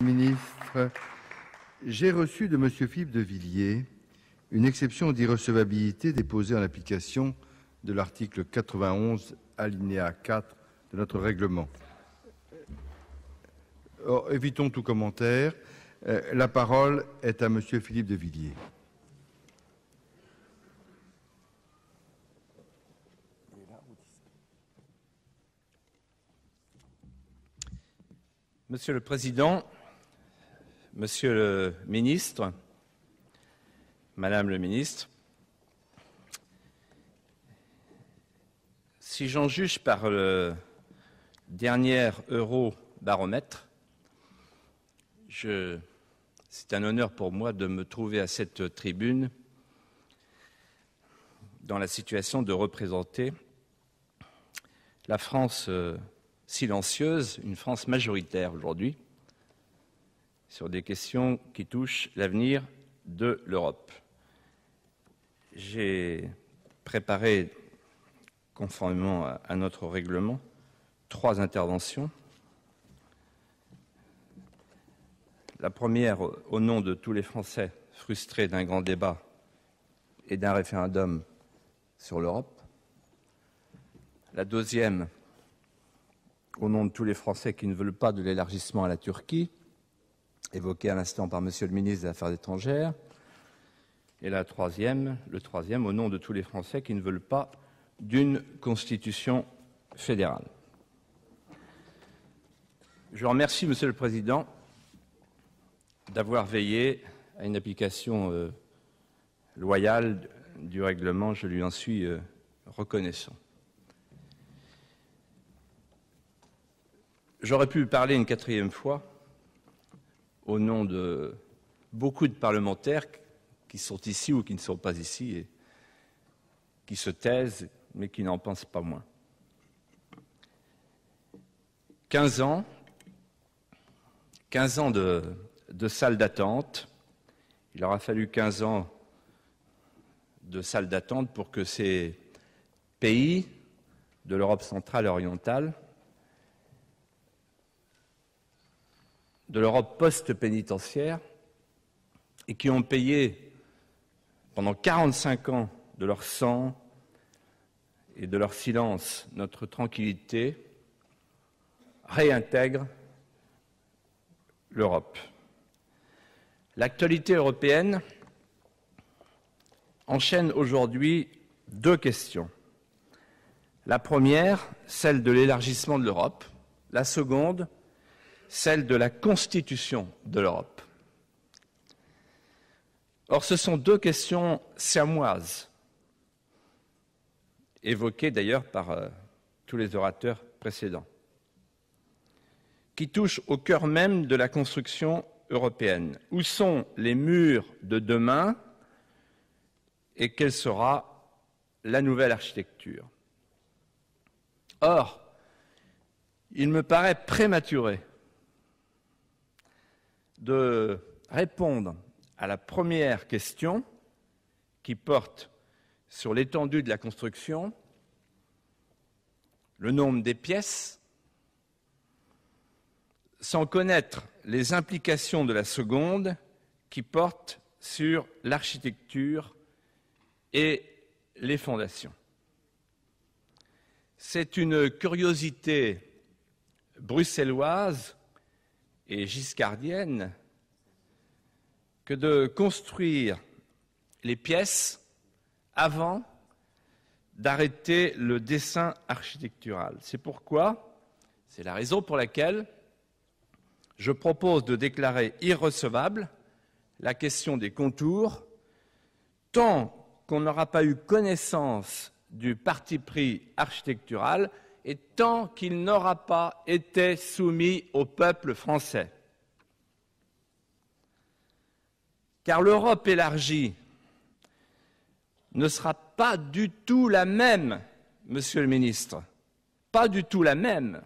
Ministre, j'ai reçu de M. Philippe de Villiers une exception d'irrecevabilité déposée en application de l'article 91, alinéa 4 de notre règlement. Or, évitons tout commentaire. La parole est à M. Philippe de Villiers. Monsieur le Président, Monsieur le Ministre, Madame le Ministre, si j'en juge par le dernier Eurobaromètre, c'est un honneur pour moi de me trouver à cette tribune dans la situation de représenter la France silencieuse, une France majoritaire aujourd'hui, sur des questions qui touchent l'avenir de l'Europe. J'ai préparé, conformément à notre règlement, 3 interventions. La première, au nom de tous les Français frustrés d'un grand débat et d'un référendum sur l'Europe. La deuxième, au nom de tous les Français qui ne veulent pas de l'élargissement à la Turquie, évoqué à l'instant par Monsieur le ministre des Affaires étrangères. Et le troisième, au nom de tous les Français qui ne veulent pas d'une constitution fédérale. Je remercie Monsieur le Président d'avoir veillé à une application loyale du règlement. Je lui en suis reconnaissant. J'aurais pu parler une 4e fois au nom de beaucoup de parlementaires qui sont ici ou qui ne sont pas ici et qui se taisent, mais qui n'en pensent pas moins. 15 ans de salle d'attente. Il aura fallu 15 ans de salle d'attente pour que ces pays de l'Europe centrale et orientale, de l'Europe post-pénitentiaire, et qui ont payé pendant 45 ans de leur sang et de leur silence notre tranquillité, réintègrent l'Europe. L'actualité européenne enchaîne aujourd'hui 2 questions. La première, celle de l'élargissement de l'Europe. La seconde, celle de la constitution de l'Europe. Or, ce sont 2 questions siamoises, évoquées d'ailleurs par tous les orateurs précédents, qui touchent au cœur même de la construction européenne. Où sont les murs de demain et quelle sera la nouvelle architecture? Or, il me paraît prématuré de répondre à la première question qui porte sur l'étendue de la construction, le nombre des pièces, sans connaître les implications de la seconde qui porte sur l'architecture et les fondations. C'est une curiosité bruxelloise et giscardienne que de construire les pièces avant d'arrêter le dessin architectural. C'est la raison pour laquelle je propose de déclarer irrecevable la question des contours tant qu'on n'aura pas eu connaissance du parti pris architectural et tant qu'il n'aura pas été soumis au peuple français. Car l'Europe élargie ne sera pas du tout la même, Monsieur le Ministre, pas du tout la même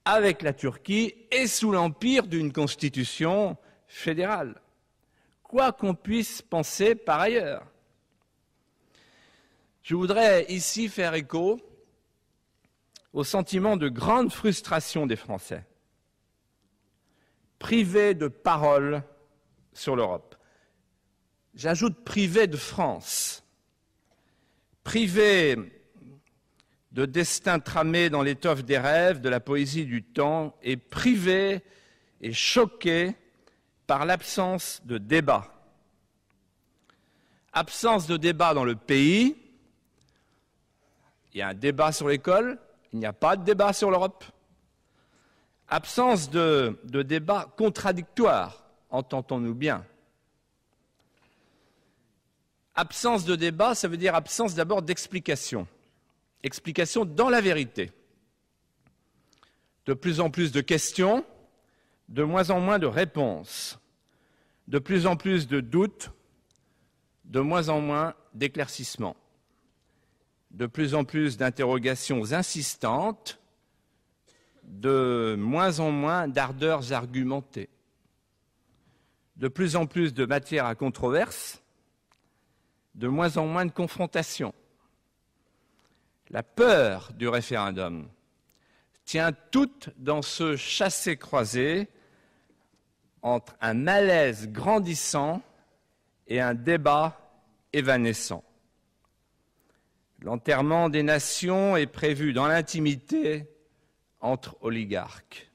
avec la Turquie et sous l'empire d'une constitution fédérale, quoi qu'on puisse penser par ailleurs. Je voudrais ici faire écho au sentiment de grande frustration des Français. privés de parole sur l'Europe. J'ajoute privés de France, privés de destin tramé dans l'étoffe des rêves, de la poésie du temps, et privés et choqués par l'absence de débat. Absence de débat dans le pays. Il y a un débat sur l'école, il n'y a pas de débat sur l'Europe. Absence de débat contradictoire, entendons-nous bien. Absence de débat, ça veut dire absence d'abord d'explication. Explication dans la vérité. De plus en plus de questions, de moins en moins de réponses. De plus en plus de doutes, de moins en moins d'éclaircissements. De plus en plus d'interrogations insistantes, de moins en moins d'ardeurs argumentées. De plus en plus de matière à controverse, de moins en moins de confrontations. La peur du référendum tient toute dans ce chassé-croisé entre un malaise grandissant et un débat évanescent. L'enterrement des nations est prévu dans l'intimité entre oligarques.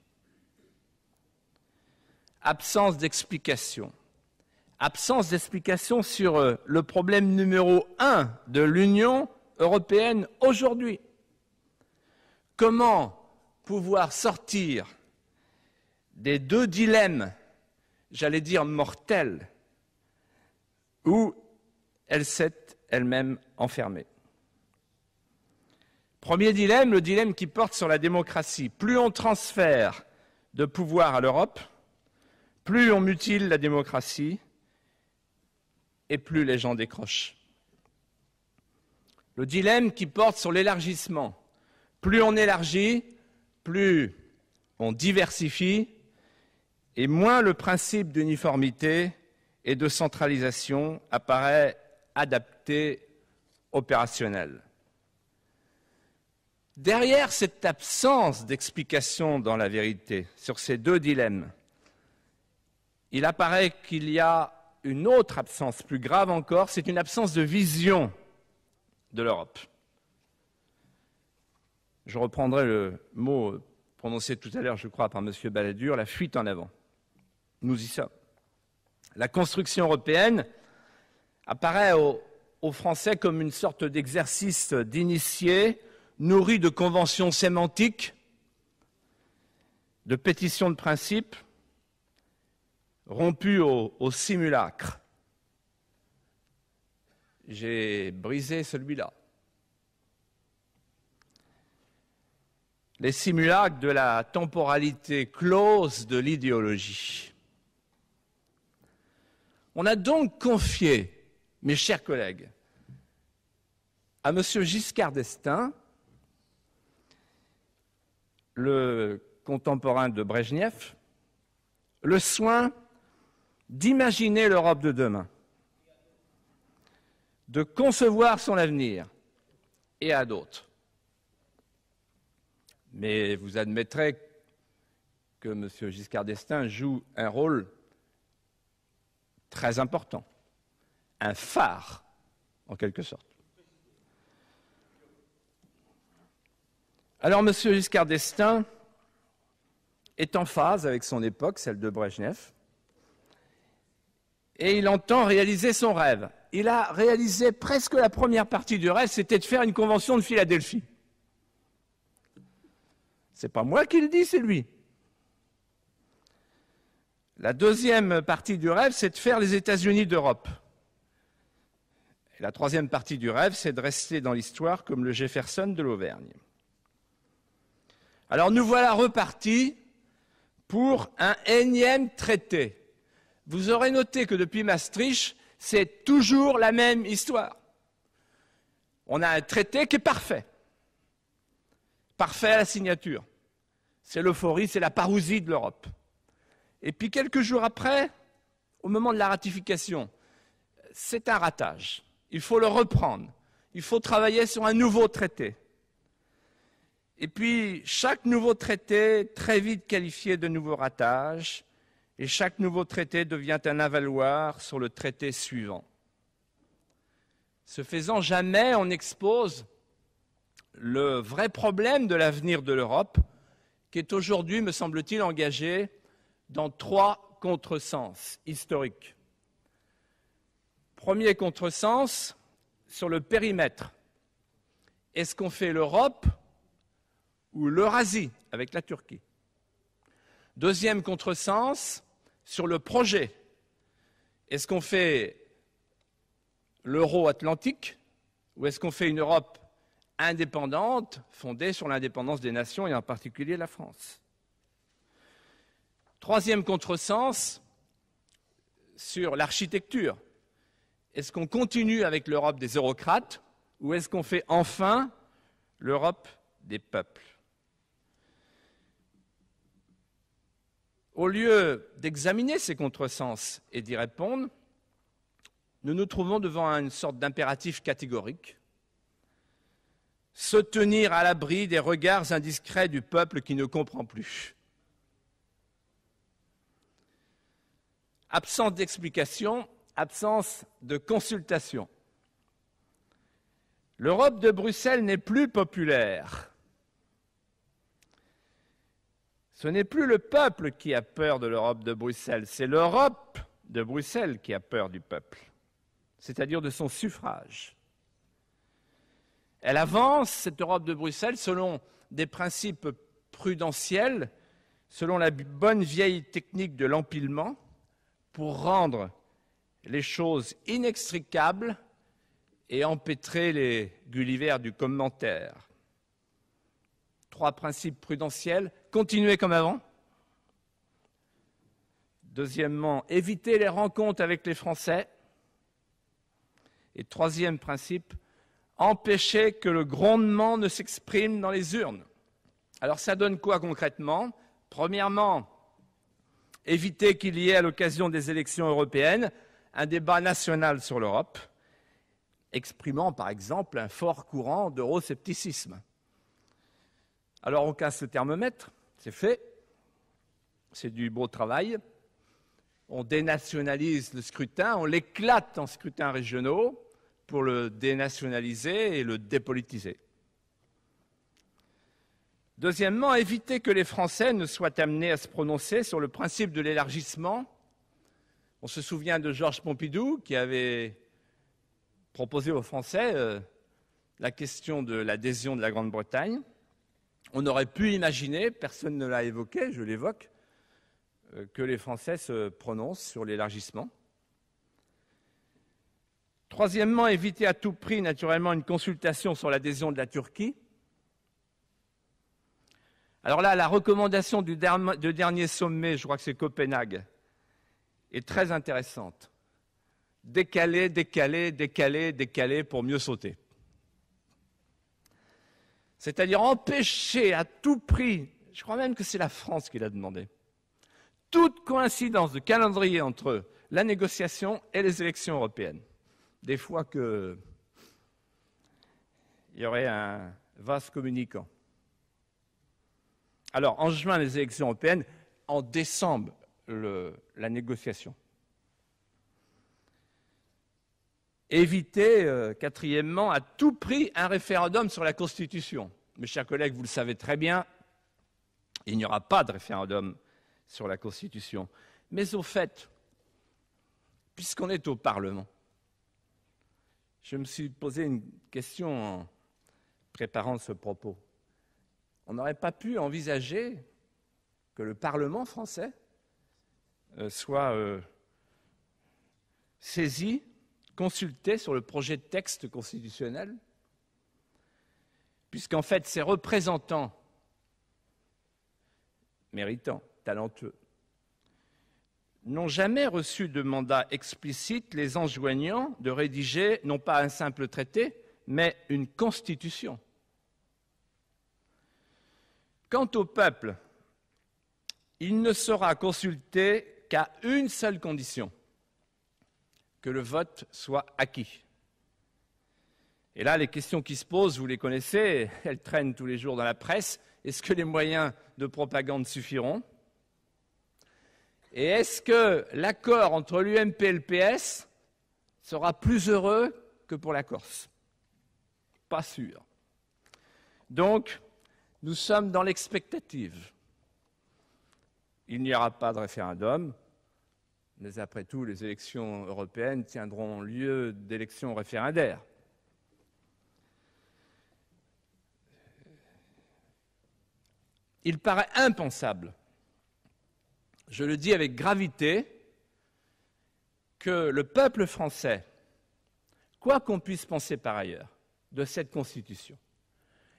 Absence d'explication. Absence d'explication sur le problème numéro 1 de l'Union européenne aujourd'hui. Comment pouvoir sortir des deux dilemmes, j'allais dire mortels, où elle s'est elle-même enfermée. Premier dilemme, le dilemme qui porte sur la démocratie. Plus on transfère de pouvoir à l'Europe, plus on mutile la démocratie et plus les gens décrochent. Le dilemme qui porte sur l'élargissement. Plus on élargit, plus on diversifie et moins le principe d'uniformité et de centralisation apparaît adapté, opérationnel. Derrière cette absence d'explication dans la vérité sur ces deux dilemmes, il apparaît qu'il y a une autre absence plus grave encore, c'est une absence de vision de l'Europe. Je reprendrai le mot prononcé tout à l'heure, je crois, par M. Balladur, la fuite en avant. Nous y sommes. La construction européenne apparaît aux Français comme une sorte d'exercice d'initié nourri de conventions sémantiques, de pétitions de principe, rompues au simulacre. J'ai brisé celui-là. Les simulacres de la temporalité close de l'idéologie. On a donc confié, mes chers collègues, à M. Giscard d'Estaing, le contemporain de Brejnev, le soin d'imaginer l'Europe de demain, de concevoir son avenir, et à d'autres. Mais vous admettrez que M. Giscard d'Estaing joue un rôle très important, un phare, en quelque sorte. Alors, M. Giscard d'Estaing est en phase avec son époque, celle de Brejnev, et il entend réaliser son rêve. Il a réalisé presque la première partie du rêve, c'était de faire une convention de Philadelphie. C'est pas moi qui le dis, c'est lui. La deuxième partie du rêve, c'est de faire les États-Unis d'Europe. Et la troisième partie du rêve, c'est de rester dans l'histoire comme le Jefferson de l'Auvergne. Alors nous voilà repartis pour un énième traité. Vous aurez noté que depuis Maastricht, c'est toujours la même histoire. On a un traité qui est parfait. Parfait à la signature. C'est l'euphorie, c'est la parousie de l'Europe. Et puis quelques jours après, au moment de la ratification, c'est un ratage. Il faut le reprendre. Il faut travailler sur un nouveau traité. Et puis, chaque nouveau traité, très vite qualifié de nouveau ratage, et chaque nouveau traité devient un avaloir sur le traité suivant. Ce faisant, jamais on expose le vrai problème de l'avenir de l'Europe, qui est aujourd'hui, me semble-t-il, engagé dans 3 contresens historiques. Premier contresens, sur le périmètre. Est-ce qu'on fait l'Europe ou l'Eurasie avec la Turquie? Deuxième contresens, sur le projet. Est-ce qu'on fait l'euro-atlantique ou est-ce qu'on fait une Europe indépendante, fondée sur l'indépendance des nations et en particulier la France? Troisième contresens, sur l'architecture. Est-ce qu'on continue avec l'Europe des eurocrates ou est-ce qu'on fait enfin l'Europe des peuples? Au lieu d'examiner ces contresens et d'y répondre, nous nous trouvons devant une sorte d'impératif catégorique: se tenir à l'abri des regards indiscrets du peuple qui ne comprend plus. Absence d'explication, absence de consultation. L'Europe de Bruxelles n'est plus populaire. Ce n'est plus le peuple qui a peur de l'Europe de Bruxelles, c'est l'Europe de Bruxelles qui a peur du peuple, c'est-à-dire de son suffrage. Elle avance, cette Europe de Bruxelles, selon des principes prudentiels, selon la bonne vieille technique de l'empilement, pour rendre les choses inextricables et empêtrer les Gullivers du commentaire. 3 principes prudentiels: continuer comme avant. Deuxièmement, éviter les rencontres avec les Français. Et troisième principe, empêcher que le grondement ne s'exprime dans les urnes. Alors ça donne quoi concrètement? Premièrement, éviter qu'il y ait à l'occasion des élections européennes un débat national sur l'Europe, exprimant par exemple un fort courant d'euroscepticisme. Alors on casse le thermomètre, c'est fait, c'est du beau travail. On dénationalise le scrutin, on l'éclate en scrutins régionaux pour le dénationaliser et le dépolitiser. Deuxièmement, éviter que les Français ne soient amenés à se prononcer sur le principe de l'élargissement. On se souvient de Georges Pompidou qui avait proposé aux Français la question de l'adhésion de la Grande-Bretagne. On aurait pu imaginer, personne ne l'a évoqué, je l'évoque, que les Français se prononcent sur l'élargissement. Troisièmement, éviter à tout prix, naturellement, une consultation sur l'adhésion de la Turquie. Alors là, la recommandation du dernier sommet, je crois que c'est Copenhague, est très intéressante. Décaler, décaler, décaler, décaler pour mieux sauter. C'est-à-dire empêcher à tout prix, je crois même que c'est la France qui l'a demandé, toute coïncidence de calendrier entre la négociation et les élections européennes. Des fois qu'il y aurait un vase communicant. Alors, en juin, les élections européennes, en décembre, la négociation. Éviter, quatrièmement, à tout prix un référendum sur la Constitution. Mes chers collègues, vous le savez très bien, il n'y aura pas de référendum sur la Constitution. Mais au fait, puisqu'on est au Parlement, je me suis posé une question en préparant ce propos. On n'aurait pas pu envisager que le Parlement français soit saisi, consulté sur le projet de texte constitutionnel, puisqu'en fait, ces représentants méritants, talentueux, n'ont jamais reçu de mandat explicite les enjoignant de rédiger non pas un simple traité, mais une constitution. Quant au peuple, il ne sera consulté qu'à une seule condition, que le vote soit acquis. Et là, les questions qui se posent, vous les connaissez, elles traînent tous les jours dans la presse. Est-ce que les moyens de propagande suffiront ? Et est-ce que l'accord entre l'UMP et le PS sera plus heureux que pour la Corse? Pas sûr. Donc, nous sommes dans l'expectative. Il n'y aura pas de référendum, mais après tout, les élections européennes tiendront lieu d'élections référendaires. Il paraît impensable, je le dis avec gravité, que le peuple français, quoi qu'on puisse penser par ailleurs de cette Constitution,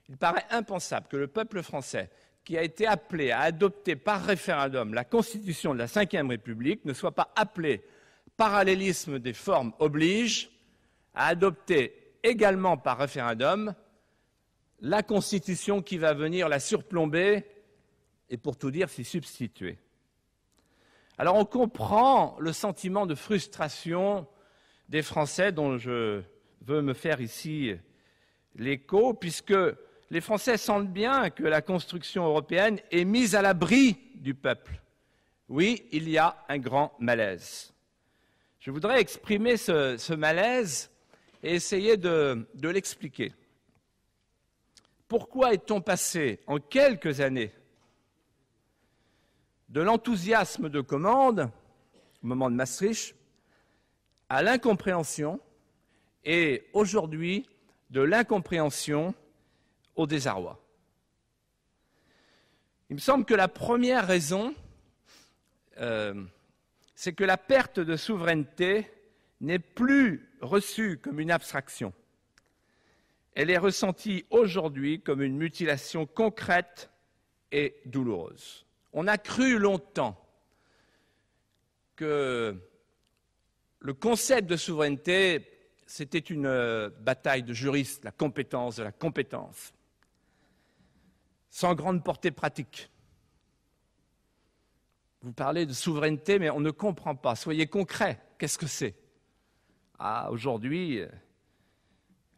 il paraît impensable que le peuple français, qui a été appelé à adopter par référendum la Constitution de la Ve République, ne soit pas appelé, parallélisme des formes oblige, à adopter également par référendum la Constitution qui va venir la surplomber et, pour tout dire, s'y substituer. Alors on comprend le sentiment de frustration des Français dont je veux me faire ici l'écho, puisque les Français sentent bien que la construction européenne est mise à l'abri du peuple. Oui, il y a un grand malaise. Je voudrais exprimer ce malaise et essayer de l'expliquer. Pourquoi est-on passé en quelques années de l'enthousiasme de commande, au moment de Maastricht, à l'incompréhension, et aujourd'hui de l'incompréhension au désarroi? Il me semble que la première raison, c'est que la perte de souveraineté n'est plus reçue comme une abstraction. Elle est ressentie aujourd'hui comme une mutilation concrète et douloureuse. On a cru longtemps que le concept de souveraineté, c'était une bataille de juristes, la compétence de la compétence, sans grande portée pratique. Vous parlez de souveraineté, mais on ne comprend pas. Soyez concrets. Qu'est-ce que c'est? Ah, aujourd'hui,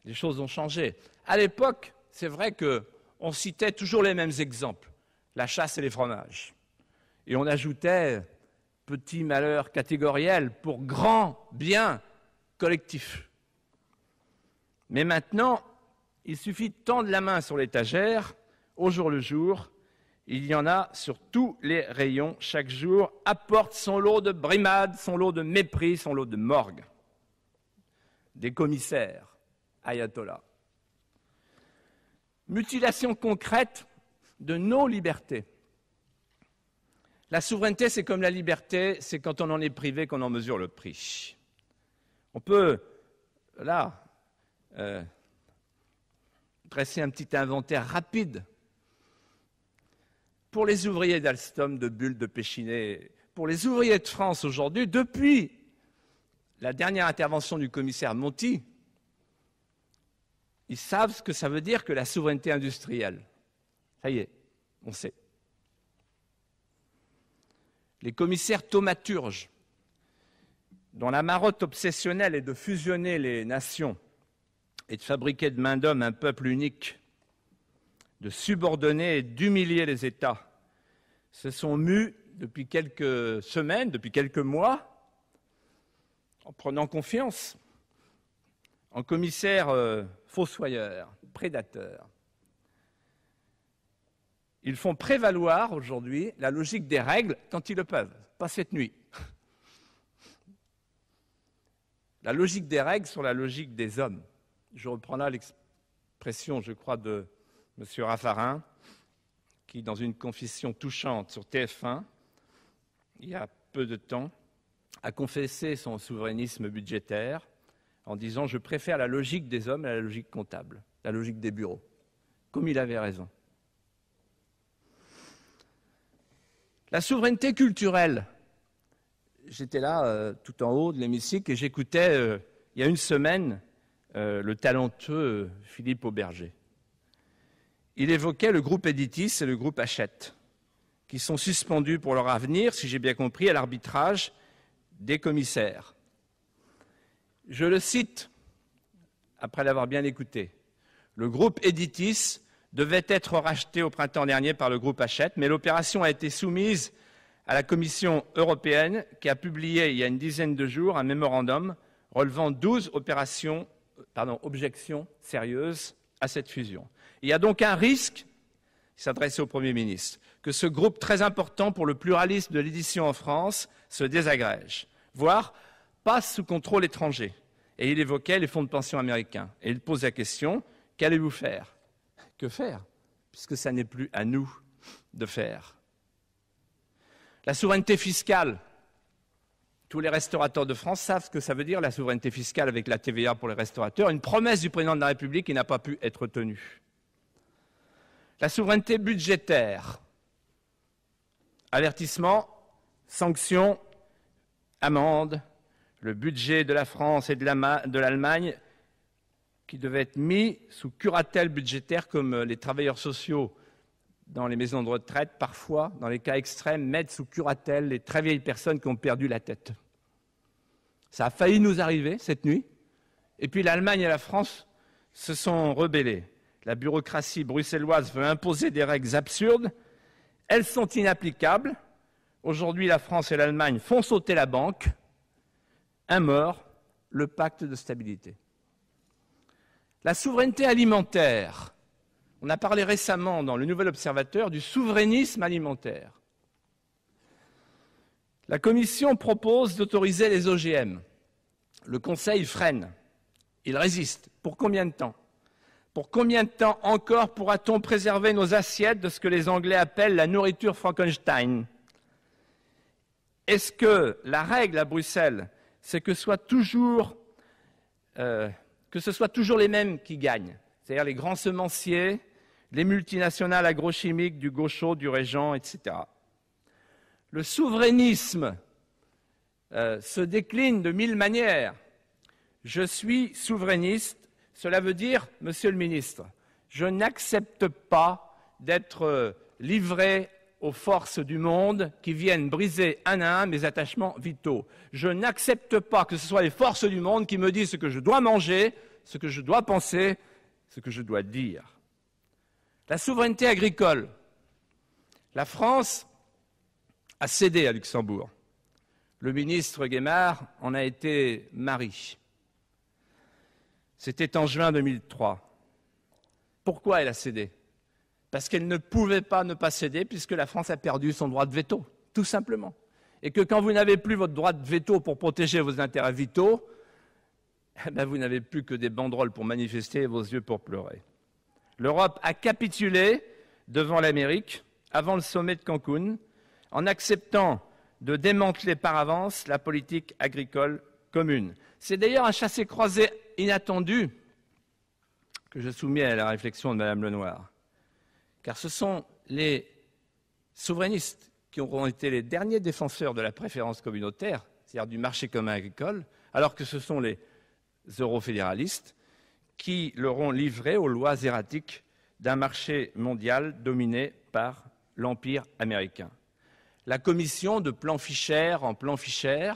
les choses ont changé. À l'époque, c'est vrai qu'on citait toujours les mêmes exemples. La chasse et les fromages. Et on ajoutait petit malheur catégoriel pour grand bien collectif. Mais maintenant, il suffit de tendre la main sur l'étagère, au jour le jour, il y en a sur tous les rayons, chaque jour, apporte son lot de brimades, son lot de mépris, son lot de morgue. Des commissaires, ayatollahs. Mutilation concrète de nos libertés. La souveraineté, c'est comme la liberté, c'est quand on en est privé qu'on en mesure le prix. On peut, là, dresser un petit inventaire rapide. Pour les ouvriers d'Alstom, de Bulle, de Péchinet, pour les ouvriers de France aujourd'hui, depuis la dernière intervention du commissaire Monti, ils savent ce que ça veut dire que la souveraineté industrielle. Ça y est, on sait. Les commissaires thaumaturges, dont la marotte obsessionnelle est de fusionner les nations et de fabriquer de main d'homme un peuple unique, de subordonner et d'humilier les États, se sont mus depuis quelques semaines, depuis quelques mois, en prenant confiance en commissaires fossoyeurs, prédateurs. Ils font prévaloir aujourd'hui la logique des règles quand ils le peuvent, pas cette nuit. La logique des règles sur la logique des hommes. Je reprends là l'expression, je crois, de M. Raffarin, qui, dans une confession touchante sur TF1, il y a peu de temps, a confessé son souverainisme budgétaire en disant « Je préfère la logique des hommes à la logique comptable, la logique des bureaux ». Comme il avait raison. La souveraineté culturelle. J'étais là, tout en haut de l'hémicycle, et j'écoutais, il y a une semaine, le talentueux Philippe Auberger. Il évoquait le groupe Editis et le groupe Hachette, qui sont suspendus pour leur avenir, si j'ai bien compris, à l'arbitrage des commissaires. Je le cite, après l'avoir bien écouté. Le groupe Editis devait être racheté au printemps dernier par le groupe Hachette, mais l'opération a été soumise à la Commission européenne qui a publié il y a une dizaine de jours un mémorandum relevant 12 objections sérieuses à cette fusion. Il y a donc un risque, qui s'adresse au Premier ministre, que ce groupe très important pour le pluralisme de l'édition en France se désagrège, voire passe sous contrôle étranger. Et il évoquait les fonds de pension américains. Et il pose la question, qu'allez-vous faire? Que faire? Puisque ça n'est plus à nous de faire. La souveraineté fiscale. Tous les restaurateurs de France savent ce que ça veut dire, la souveraineté fiscale avec la TVA pour les restaurateurs, une promesse du président de la République qui n'a pas pu être tenue. La souveraineté budgétaire. Avertissement, sanctions, amendes, le budget de la France et de l'Allemagne qui devait être mis sous curatelle budgétaire comme les travailleurs sociaux dans les maisons de retraite, parfois, dans les cas extrêmes, mettent sous curatelle les très vieilles personnes qui ont perdu la tête. Ça a failli nous arriver cette nuit. Et puis l'Allemagne et la France se sont rebellées. La bureaucratie bruxelloise veut imposer des règles absurdes. Elles sont inapplicables. Aujourd'hui, la France et l'Allemagne font sauter la banque. Un mort, le pacte de stabilité. La souveraineté alimentaire. On a parlé récemment dans le Nouvel Observateur du souverainisme alimentaire. La Commission propose d'autoriser les OGM. Le Conseil freine. Il résiste. Pour combien de temps? Pour combien de temps encore pourra-t-on préserver nos assiettes de ce que les Anglais appellent la nourriture Frankenstein? Est-ce que la règle à Bruxelles, c'est que ce soit toujours les mêmes qui gagnent, c'est-à-dire les grands semenciers, les multinationales agrochimiques du Gaucho, du Régent, etc. Le souverainisme se décline de 1000 manières. Je suis souverainiste, cela veut dire, Monsieur le ministre, je n'accepte pas d'être livré aux forces du monde qui viennent briser un à un mes attachements vitaux. Je n'accepte pas que ce soit les forces du monde qui me disent ce que je dois manger, ce que je dois penser, ce que je dois dire. La souveraineté agricole. La France a cédé à Luxembourg. Le ministre Guémard en a été mari. C'était en juin 2003. Pourquoi elle a cédé? Parce qu'elle ne pouvait pas ne pas céder puisque la France a perdu son droit de veto, tout simplement. Et que quand vous n'avez plus votre droit de veto pour protéger vos intérêts vitaux, vous n'avez plus que des banderoles pour manifester et vos yeux pour pleurer. L'Europe a capitulé devant l'Amérique avant le sommet de Cancun en acceptant de démanteler par avance la politique agricole commune. C'est d'ailleurs un chassé-croisé inattendu que je soumets à la réflexion de Mme Lenoir. Car ce sont les souverainistes qui auront été les derniers défenseurs de la préférence communautaire, c'est-à-dire du marché commun agricole, alors que ce sont les eurofédéralistes qui l'auront livré aux lois erratiques d'un marché mondial dominé par l'Empire américain. La commission de plan Fischer en plan Fischer,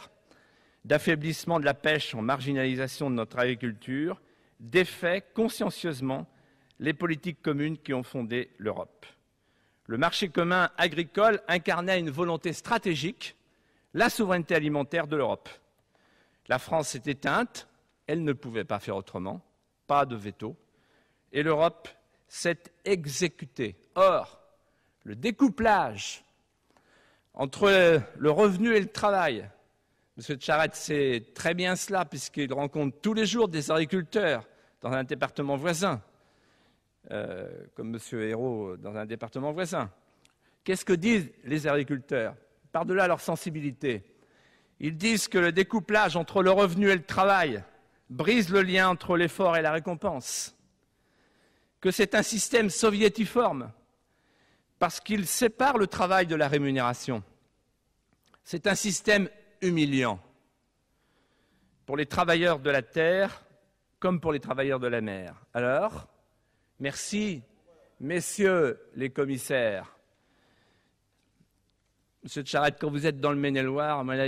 d'affaiblissement de la pêche en marginalisation de notre agriculture, défait consciencieusement les politiques communes qui ont fondé l'Europe. Le marché commun agricole incarnait une volonté stratégique, la souveraineté alimentaire de l'Europe. La France s'est éteinte, elle ne pouvait pas faire autrement, pas de veto, et l'Europe s'est exécutée. Or, le découplage entre le revenu et le travail, M. Charette sait très bien cela puisqu'il rencontre tous les jours des agriculteurs dans un département voisin, comme M. Hérault dans un département voisin. Qu'est-ce que disent les agriculteurs? Par-delà leur sensibilité, ils disent que le découplage entre le revenu et le travail brise le lien entre l'effort et la récompense, que c'est un système soviétiforme, parce qu'il sépare le travail de la rémunération. C'est un système humiliant pour les travailleurs de la terre comme pour les travailleurs de la mer. Alors, merci, messieurs les commissaires. Monsieur Charette, quand vous êtes dans le Maine-et-Loire, à mon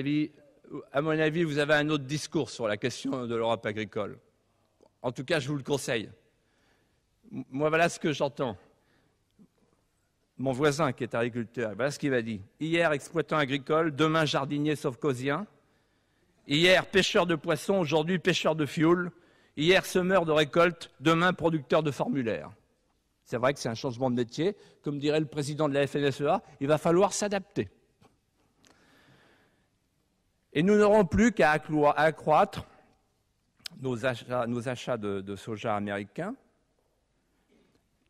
avis, vous avez un autre discours sur la question de l'Europe agricole. En tout cas, je vous le conseille. Moi, voilà ce que j'entends. mon voisin qui est agriculteur, voilà ce qu'il m'a dit. Hier, exploitant agricole, demain, jardinier sauf-causien. Hier, pêcheur de poissons, aujourd'hui, pêcheur de fioul. Hier, semeur de récolte, demain, producteur de formulaires. C'est vrai que c'est un changement de métier. Comme dirait le président de la FNSEA, il va falloir s'adapter. Et nous n'aurons plus qu'à accroître nos achats de soja américain,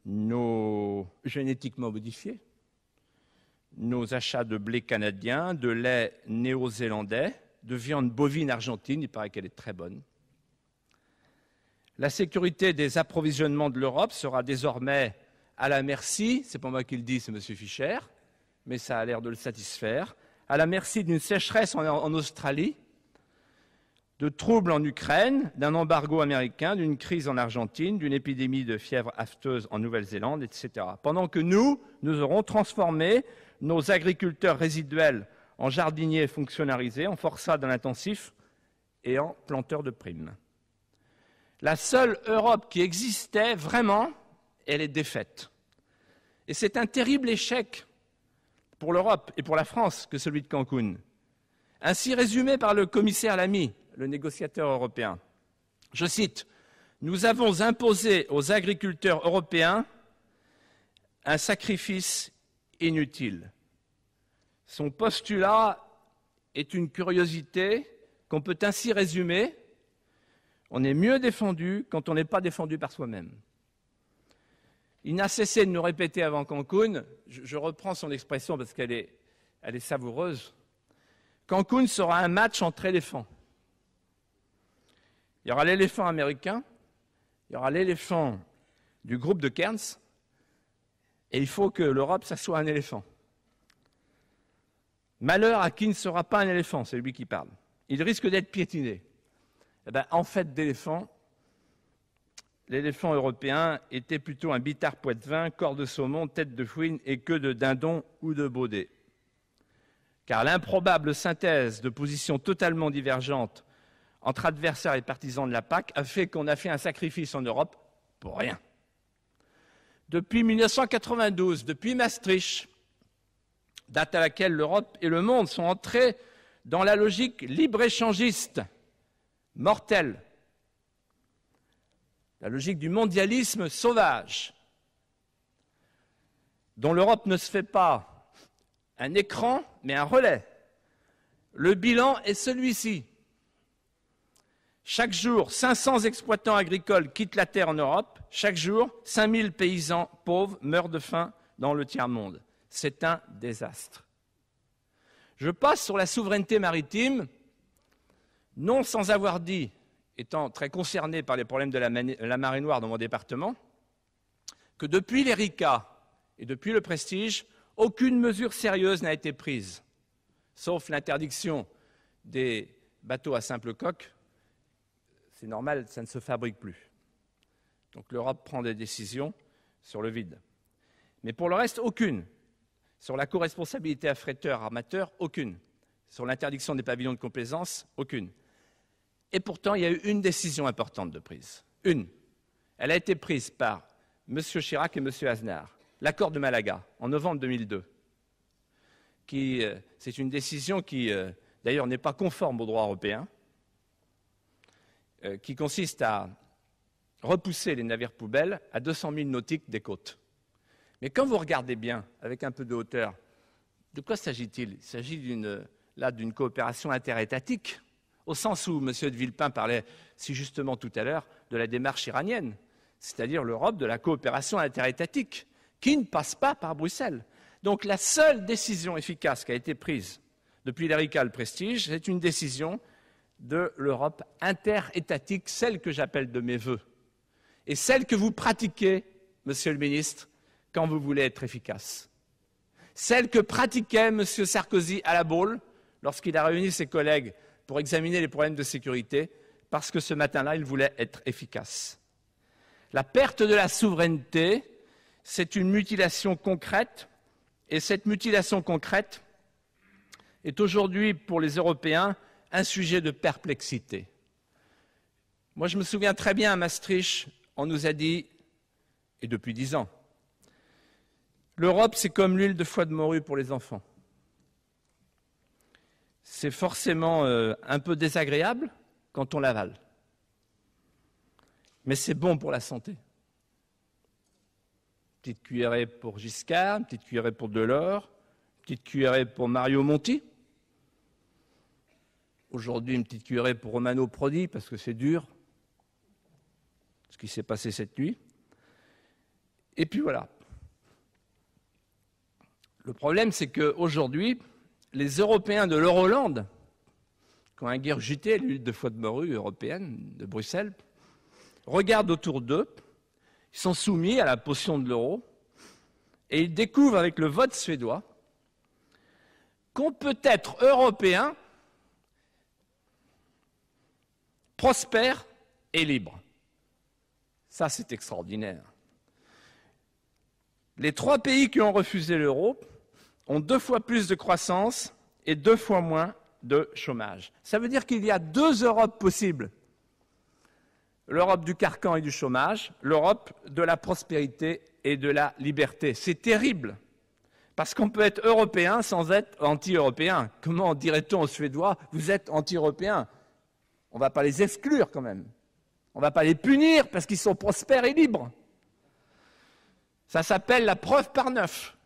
nos génétiquement modifiés, nos achats de blé canadien, de lait néo-zélandais, de viande bovine argentine, il paraît qu'elle est très bonne. La sécurité des approvisionnements de l'Europe sera désormais à la merci, c'est pas moi qui le dis, c'est M. Fischer, mais ça a l'air de le satisfaire, à la merci d'une sécheresse en Australie, de troubles en Ukraine, d'un embargo américain, d'une crise en Argentine, d'une épidémie de fièvre afteuse en Nouvelle-Zélande, etc. Pendant que nous aurons transformé nos agriculteurs résiduels en jardiniers fonctionnalisés, en forçats dans l'intensif et en planteurs de primes. La seule Europe qui existait vraiment, elle est défaite. Et c'est un terrible échec pour l'Europe et pour la France que celui de Cancun. Ainsi résumé par le commissaire Lamy, le négociateur européen. Je cite, « Nous avons imposé aux agriculteurs européens un sacrifice inutile. » Son postulat est une curiosité qu'on peut ainsi résumer. On est mieux défendu quand on n'est pas défendu par soi-même. Il n'a cessé de nous répéter avant Cancun, je reprends son expression parce qu'elle est savoureuse, Cancun sera un match entre éléphants. Il y aura l'éléphant américain, il y aura l'éléphant du groupe de Cairns, et il faut que l'Europe, ça soit un éléphant. Malheur à qui ne sera pas un éléphant, c'est lui qui parle. Il risque d'être piétiné. Eh bien, en fait d'éléphant, l'éléphant européen était plutôt un bitard poitevin, corps de saumon, tête de fouine et queue de dindon ou de baudet. Car l'improbable synthèse de positions totalement divergentes entre adversaires et partisans de la PAC a fait qu'on a fait un sacrifice en Europe pour rien. Depuis 1992, depuis Maastricht, date à laquelle l'Europe et le monde sont entrés dans la logique libre-échangiste, mortelle, la logique du mondialisme sauvage, dont l'Europe ne se fait pas un écran, mais un relais. Le bilan est celui-ci. Chaque jour, 500 exploitants agricoles quittent la terre en Europe. Chaque jour, 5000 paysans pauvres meurent de faim dans le tiers-monde. C'est un désastre. Je passe sur la souveraineté maritime, non sans avoir dit, étant très concerné par les problèmes de la marée noire dans mon département, que depuis l'Erika et depuis le Prestige, aucune mesure sérieuse n'a été prise, sauf l'interdiction des bateaux à simple coque. C'est normal, ça ne se fabrique plus. Donc l'Europe prend des décisions sur le vide. Mais pour le reste, aucune. Sur la co-responsabilité affréteur-armateur, aucune. Sur l'interdiction des pavillons de complaisance, aucune. Et pourtant, il y a eu une décision importante de prise. Une. Elle a été prise par M. Chirac et M. Aznar. L'accord de Malaga, en novembre 2002. C'est une décision qui, d'ailleurs, n'est pas conforme au droit européen, qui consiste à repousser les navires poubelles à 200 000 nautiques des côtes. Mais quand vous regardez bien, avec un peu de hauteur, de quoi s'agit-il? Il s'agit d'une coopération interétatique, au sens où M. de Villepin parlait si justement tout à l'heure de la démarche iranienne, c'est-à-dire l'Europe de la coopération interétatique, qui ne passe pas par Bruxelles. Donc la seule décision efficace qui a été prise depuis l'Erika le Prestige, c'est une décision de l'Europe interétatique, celle que j'appelle de mes vœux, et celle que vous pratiquez, Monsieur le ministre, quand vous voulez être efficace. Celle que pratiquait M. Sarkozy à la Baule lorsqu'il a réuni ses collègues pour examiner les problèmes de sécurité, parce que ce matin-là, il voulait être efficace. La perte de la souveraineté, c'est une mutilation concrète, et cette mutilation concrète est aujourd'hui, pour les Européens, un sujet de perplexité. Moi, je me souviens très bien à Maastricht, on nous a dit, et depuis 10 ans, L'Europe, c'est comme l'huile de foie de morue pour les enfants. C'est forcément un peu désagréable quand on l'avale. Mais c'est bon pour la santé. Petite cuillerée pour Giscard, petite cuillerée pour Delors, petite cuillerée pour Mario Monti. Aujourd'hui, une petite cuillerée pour Romano Prodi, parce que c'est dur, ce qui s'est passé cette nuit. Et puis voilà. Le problème, c'est qu'aujourd'hui, les Européens de l'Euroland, qui ont ingurgité l'huile de foie de morue européenne de Bruxelles, regardent autour d'eux, ils sont soumis à la potion de l'euro, et ils découvrent avec le vote suédois qu'on peut être européen, prospère et libre. Ça, c'est extraordinaire. Les 3 pays qui ont refusé l'euro ont 2 fois plus de croissance et 2 fois moins de chômage. Ça veut dire qu'il y a 2 Europes possibles. L'Europe du carcan et du chômage, l'Europe de la prospérité et de la liberté. C'est terrible, parce qu'on peut être européen sans être anti-européen. Comment dirait-on aux Suédois, vous êtes anti-européens? On ne va pas les exclure quand même. On ne va pas les punir parce qu'ils sont prospères et libres. Ça s'appelle la preuve par 9.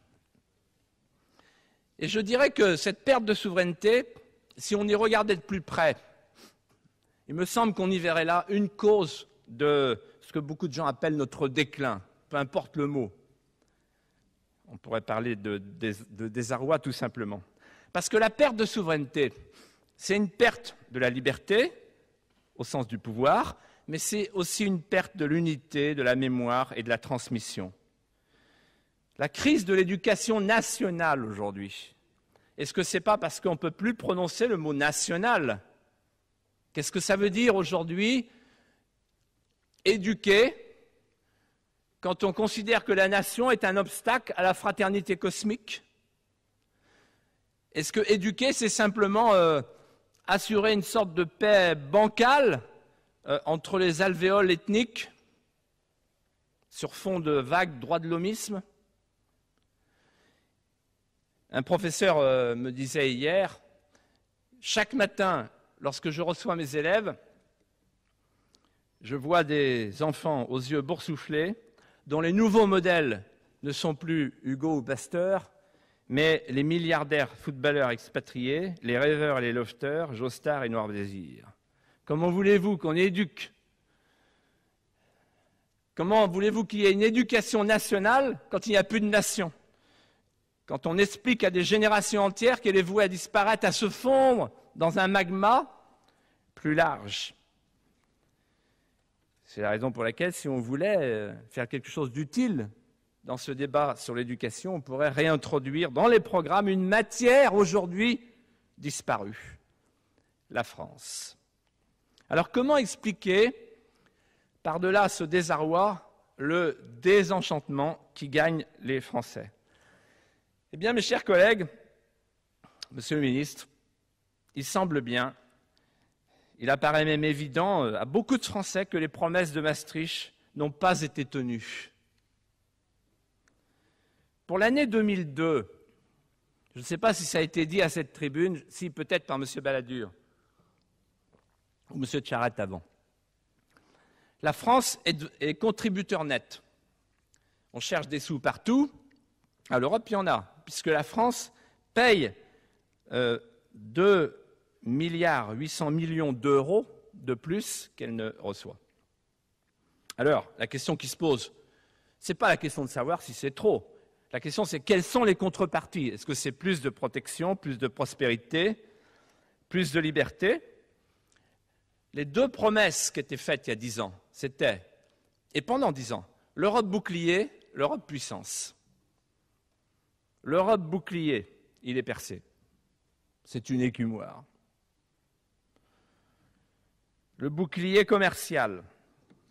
Et je dirais que cette perte de souveraineté, si on y regardait de plus près, il me semble qu'on y verrait là une cause de ce que beaucoup de gens appellent notre déclin, peu importe le mot. On pourrait parler de désarroi tout simplement. Parce que la perte de souveraineté, c'est une perte de la liberté, au sens du pouvoir, mais c'est aussi une perte de l'unité, de la mémoire et de la transmission. La crise de l'éducation nationale aujourd'hui, est-ce que ce n'est pas parce qu'on ne peut plus prononcer le mot national? Qu'est-ce que ça veut dire aujourd'hui, éduquer, quand on considère que la nation est un obstacle à la fraternité cosmique? Est-ce que éduquer, c'est simplement assurer une sorte de paix bancale entre les alvéoles ethniques sur fond de vagues droits de l'hommisme? Un professeur me disait hier, chaque matin, lorsque je reçois mes élèves, je vois des enfants aux yeux boursouflés, dont les nouveaux modèles ne sont plus Hugo ou Pasteur, mais les milliardaires footballeurs expatriés, les rêveurs et les lofters, Joestar et Noir Désir. Comment voulez-vous qu'on éduque? Comment voulez-vous qu'il y ait une éducation nationale quand il n'y a plus de nation? Quand on explique à des générations entières qu'elle est vouée à disparaître, à se fondre dans un magma plus large. C'est la raison pour laquelle, si on voulait faire quelque chose d'utile dans ce débat sur l'éducation, on pourrait réintroduire dans les programmes une matière aujourd'hui disparue, la France. Alors comment expliquer, par-delà ce désarroi, le désenchantement qui gagne les Français? Eh bien, mes chers collègues, Monsieur le ministre, il semble bien, il apparaît même évident à beaucoup de Français que les promesses de Maastricht n'ont pas été tenues. Pour l'année 2002, je ne sais pas si ça a été dit à cette tribune, si peut-être par M. Balladur ou M. Tcharat avant. La France est contributeur net. On cherche des sous partout. À l'Europe, il y en a, puisque la France paye 2,8 milliards d'euros de plus qu'elle ne reçoit. Alors, la question qui se pose, ce n'est pas la question de savoir si c'est trop. La question, c'est quelles sont les contreparties? Est-ce que c'est plus de protection, plus de prospérité, plus de liberté? Les 2 promesses qui étaient faites il y a 10 ans, c'était, et pendant 10 ans, l'Europe bouclier, l'Europe puissance. L'Europe bouclier, il est percé. C'est une écumoire. Le bouclier commercial.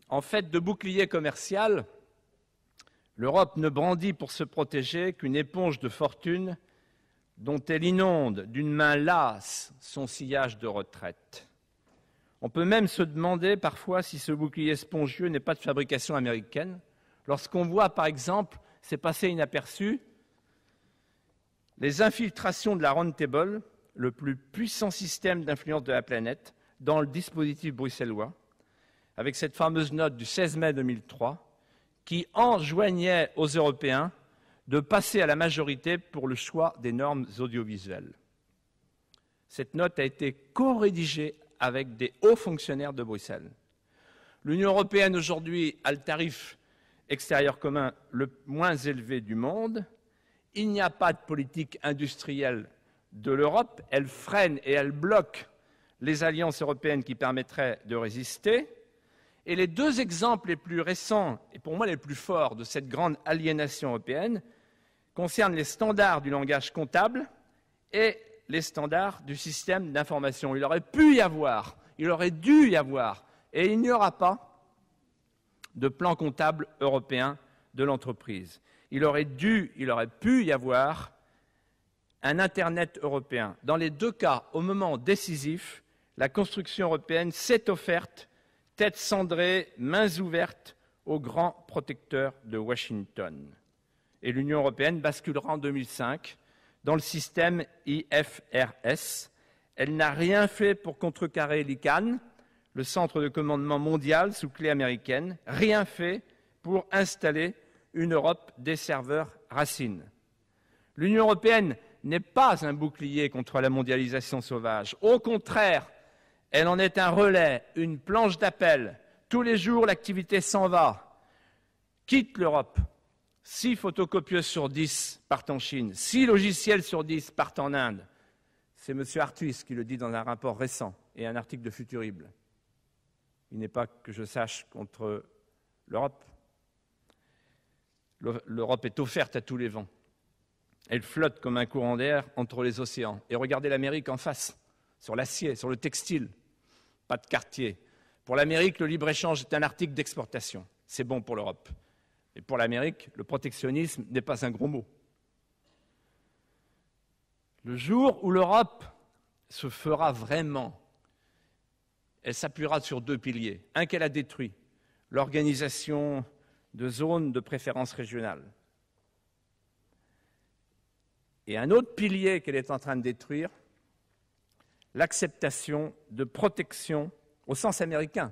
En fait, de bouclier commercial, l'Europe ne brandit pour se protéger qu'une éponge de fortune dont elle inonde d'une main lasse son sillage de retraite. On peut même se demander parfois si ce bouclier spongieux n'est pas de fabrication américaine, lorsqu'on voit, par exemple, c'est passé inaperçu, les infiltrations de la Round Table, le plus puissant système d'influence de la planète, dans le dispositif bruxellois, avec cette fameuse note du 16 mai 2003, qui enjoignait aux Européens de passer à la majorité pour le choix des normes audiovisuelles. Cette note a été co-rédigée avec des hauts fonctionnaires de Bruxelles. L'Union européenne aujourd'hui a le tarif extérieur commun le moins élevé du monde. Il n'y a pas de politique industrielle de l'Europe. Elle freine et elle bloque les alliances européennes qui permettraient de résister. Et les deux exemples les plus récents, et pour moi les plus forts, de cette grande aliénation européenne, concernent les standards du langage comptable et les standards du système d'information. Il aurait pu y avoir, il aurait dû y avoir, et il n'y aura pas de plan comptable européen de l'entreprise. Il aurait pu y avoir un Internet européen. Dans les deux cas, au moment décisif, la construction européenne s'est offerte, tête cendrée, mains ouvertes, aux grands protecteurs de Washington. Et l'Union européenne basculera en 2005 dans le système IFRS. Elle n'a rien fait pour contrecarrer l'ICANN, le centre de commandement mondial sous clé américaine, rien fait pour installer une Europe des serveurs racines. L'Union européenne n'est pas un bouclier contre la mondialisation sauvage. Au contraire, elle en est un relais, une planche d'appel. Tous les jours, l'activité s'en va. Quitte l'Europe. 6 photocopieuses sur 10 partent en Chine, 6 logiciels sur 10 partent en Inde. C'est M. Arthuis qui le dit dans un rapport récent et un article de Futurible. Il n'est pas que je sache contre l'Europe. L'Europe est offerte à tous les vents. Elle flotte comme un courant d'air entre les océans. Et regardez l'Amérique en face, sur l'acier, sur le textile. Pas de quartier. Pour l'Amérique, le libre-échange est un article d'exportation. C'est bon pour l'Europe. Et pour l'Amérique, le protectionnisme n'est pas un gros mot. Le jour où l'Europe se fera vraiment, elle s'appuiera sur 2 piliers. Un qu'elle a détruit, l'organisation de zones de préférence régionale. Et un autre pilier qu'elle est en train de détruire, l'acceptation de protection, au sens américain,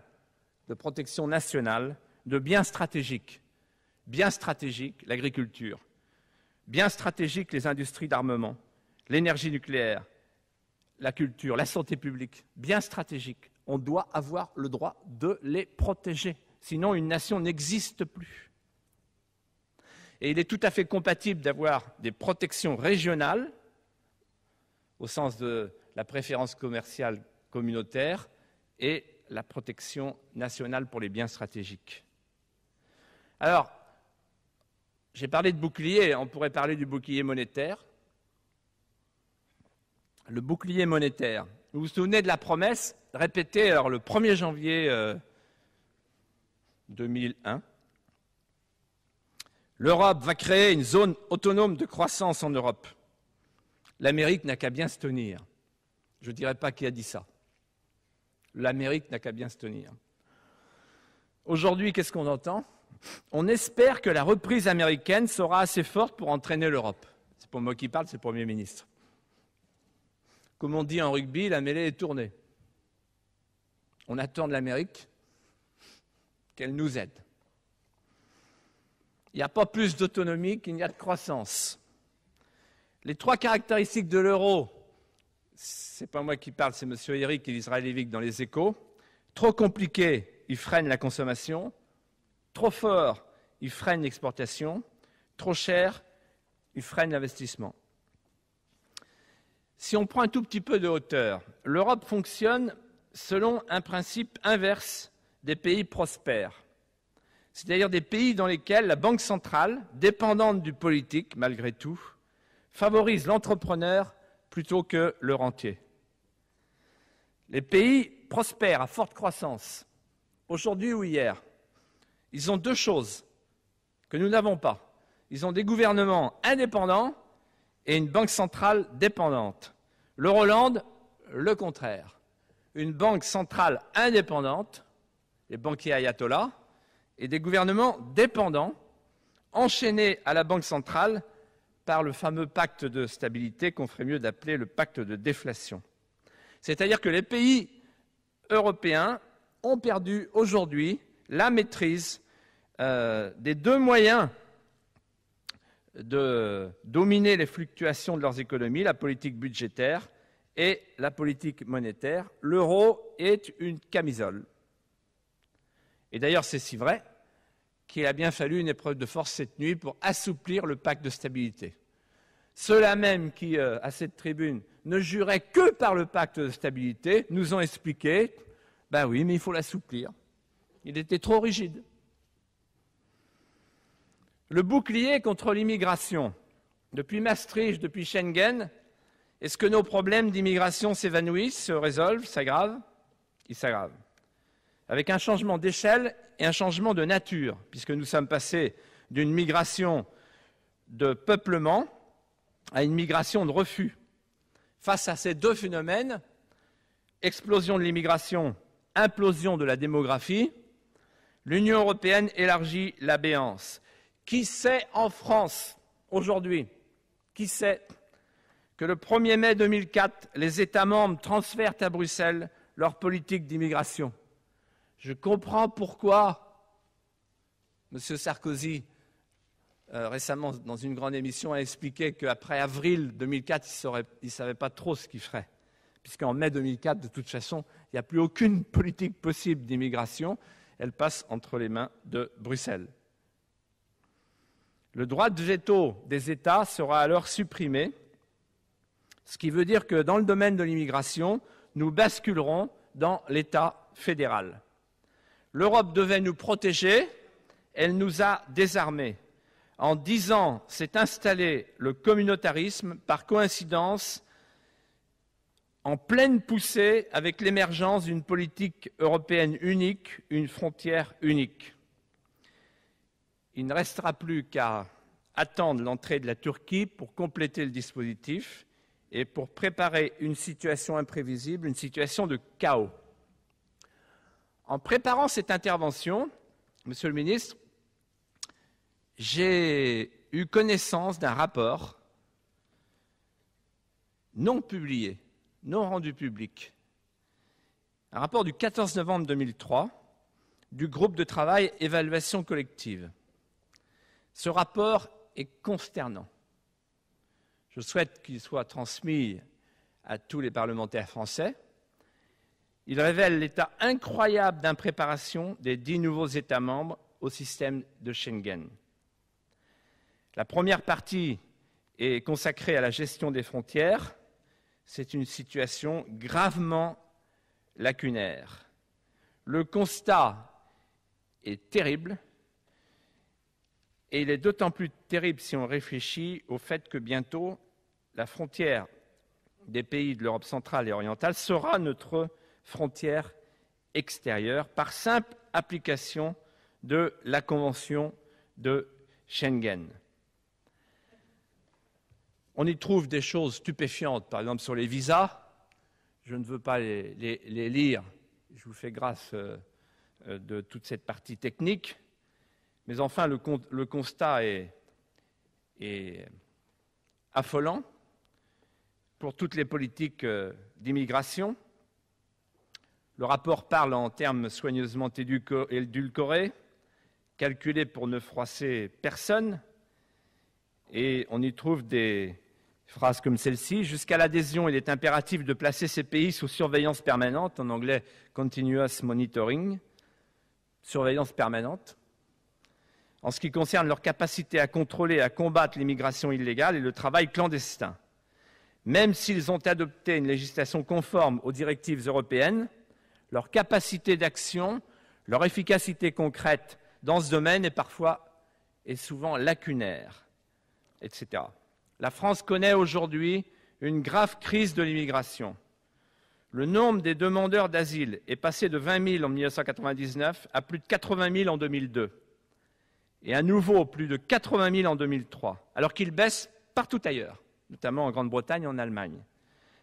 de protection nationale, de biens stratégiques. Bien stratégiques, l'agriculture. Bien stratégiques, les industries d'armement, l'énergie nucléaire, la culture, la santé publique. Bien stratégiques. On doit avoir le droit de les protéger. Sinon, une nation n'existe plus. Et il est tout à fait compatible d'avoir des protections régionales, au sens de la préférence commerciale communautaire, et la protection nationale pour les biens stratégiques. Alors, j'ai parlé de bouclier, on pourrait parler du bouclier monétaire. Le bouclier monétaire. Vous vous souvenez de la promesse répétée alors, le 1er janvier 2001. L'Europe va créer une zone autonome de croissance en Europe. L'Amérique n'a qu'à bien se tenir. Je ne dirais pas qui a dit ça. L'Amérique n'a qu'à bien se tenir. Aujourd'hui, qu'est-ce qu'on entend ? On espère que la reprise américaine sera assez forte pour entraîner l'Europe. C'est pas moi qui parle, c'est le Premier ministre. Comme on dit en rugby, la mêlée est tournée. On attend de l'Amérique qu'elle nous aide. Il n'y a pas plus d'autonomie qu'il n'y a de croissance. Les 3 caractéristiques de l'euro, ce n'est pas moi qui parle, c'est M. Eric et Israël Lévik dans les Échos. Trop compliqué, il freine la consommation. Trop fort, il freine l'exportation. Trop cher, il freine l'investissement. Si on prend un tout petit peu de hauteur, l'Europe fonctionne selon un principe inverse des pays prospères. C'est-à-dire des pays dans lesquels la Banque centrale, dépendante du politique malgré tout, favorise l'entrepreneur plutôt que le rentier. Les pays prospères à forte croissance, aujourd'hui ou hier, ils ont 2 choses que nous n'avons pas. Ils ont des gouvernements indépendants et une banque centrale dépendante. L'Euroland, le contraire. Une banque centrale indépendante, les banquiers ayatollahs, et des gouvernements dépendants, enchaînés à la banque centrale par le fameux pacte de stabilité qu'on ferait mieux d'appeler le pacte de déflation. C'est-à-dire que les pays européens ont perdu aujourd'hui la maîtrise des deux moyens de dominer les fluctuations de leurs économies, la politique budgétaire et la politique monétaire. L'euro est une camisole. Et d'ailleurs, c'est si vrai qu'il a bien fallu une épreuve de force cette nuit pour assouplir le pacte de stabilité. Ceux-là même qui, à cette tribune, ne juraient que par le pacte de stabilité, nous ont expliqué « ben oui, mais il faut l'assouplir. Il était trop rigide. » Le bouclier contre l'immigration. Depuis Maastricht, depuis Schengen, est-ce que nos problèmes d'immigration s'évanouissent, se résolvent, s'aggravent? Ils s'aggravent. Avec un changement d'échelle et un changement de nature, puisque nous sommes passés d'une migration de peuplement à une migration de refus. Face à ces deux phénomènes, explosion de l'immigration, implosion de la démographie, l'Union européenne élargit la béance. Qui sait en France, aujourd'hui, qui sait que le 1er mai 2004, les États membres transfèrent à Bruxelles leur politique d'immigration? Je comprends pourquoi M. Sarkozy, récemment, dans une grande émission, a expliqué qu'après avril 2004, il ne savait pas trop ce qu'il ferait. Puisqu'en mai 2004, de toute façon, il n'y a plus aucune politique possible d'immigration. Elle passe entre les mains de Bruxelles. Le droit de veto des États sera alors supprimé, ce qui veut dire que dans le domaine de l'immigration, nous basculerons dans l'État fédéral. L'Europe devait nous protéger, elle nous a désarmés. En 10 ans, s'est installé le communautarisme, par coïncidence, en pleine poussée avec l'émergence d'une politique européenne unique, une frontière unique. Il ne restera plus qu'à attendre l'entrée de la Turquie pour compléter le dispositif et pour préparer une situation imprévisible, une situation de chaos. En préparant cette intervention, Monsieur le ministre, j'ai eu connaissance d'un rapport non publié, non rendu public, un rapport du 14 novembre 2003 du groupe de travail Évaluation collective. Ce rapport est consternant. Je souhaite qu'il soit transmis à tous les parlementaires français. Il révèle l'état incroyable d'impréparation des 10 nouveaux États membres au système de Schengen. La première partie est consacrée à la gestion des frontières. C'est une situation gravement lacunaire. Le constat est terrible. Et il est d'autant plus terrible si on réfléchit au fait que bientôt, la frontière des pays de l'Europe centrale et orientale sera notre frontière extérieure par simple application de la Convention de Schengen. On y trouve des choses stupéfiantes, par exemple sur les visas. Je ne veux pas les lire, je vous fais grâce de toute cette partie technique. Mais enfin, le constat est affolant pour toutes les politiques d'immigration. Le rapport parle en termes soigneusement édulcorés, calculés pour ne froisser personne, et on y trouve des phrases comme celle-ci. Jusqu'à l'adhésion, il est impératif de placer ces pays sous surveillance permanente, en anglais « continuous monitoring », surveillance permanente, en ce qui concerne leur capacité à contrôler et à combattre l'immigration illégale et le travail clandestin. Même s'ils ont adopté une législation conforme aux directives européennes, leur capacité d'action, leur efficacité concrète dans ce domaine est parfois et souvent lacunaire, etc. La France connaît aujourd'hui une grave crise de l'immigration. Le nombre des demandeurs d'asile est passé de 20 000 en 1999 à plus de 80 000 en 2002. Et à nouveau plus de 80 000 en 2003, alors qu'il baisse partout ailleurs, notamment en Grande-Bretagne et en Allemagne.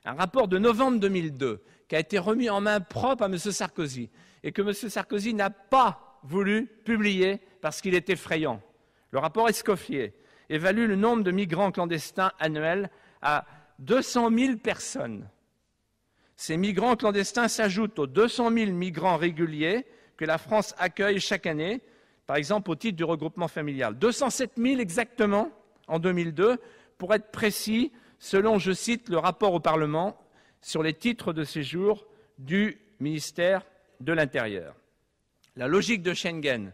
Un rapport de novembre 2002 qui a été remis en main propre à M. Sarkozy et que M. Sarkozy n'a pas voulu publier parce qu'il est effrayant. Le rapport Escoffier évalue le nombre de migrants clandestins annuels à 200 000 personnes. Ces migrants clandestins s'ajoutent aux 200 000 migrants réguliers que la France accueille chaque année, par exemple au titre du regroupement familial. 207 000 exactement en 2002, pour être précis, selon, je cite, le rapport au Parlement sur les titres de séjour du ministère de l'Intérieur. La logique de Schengen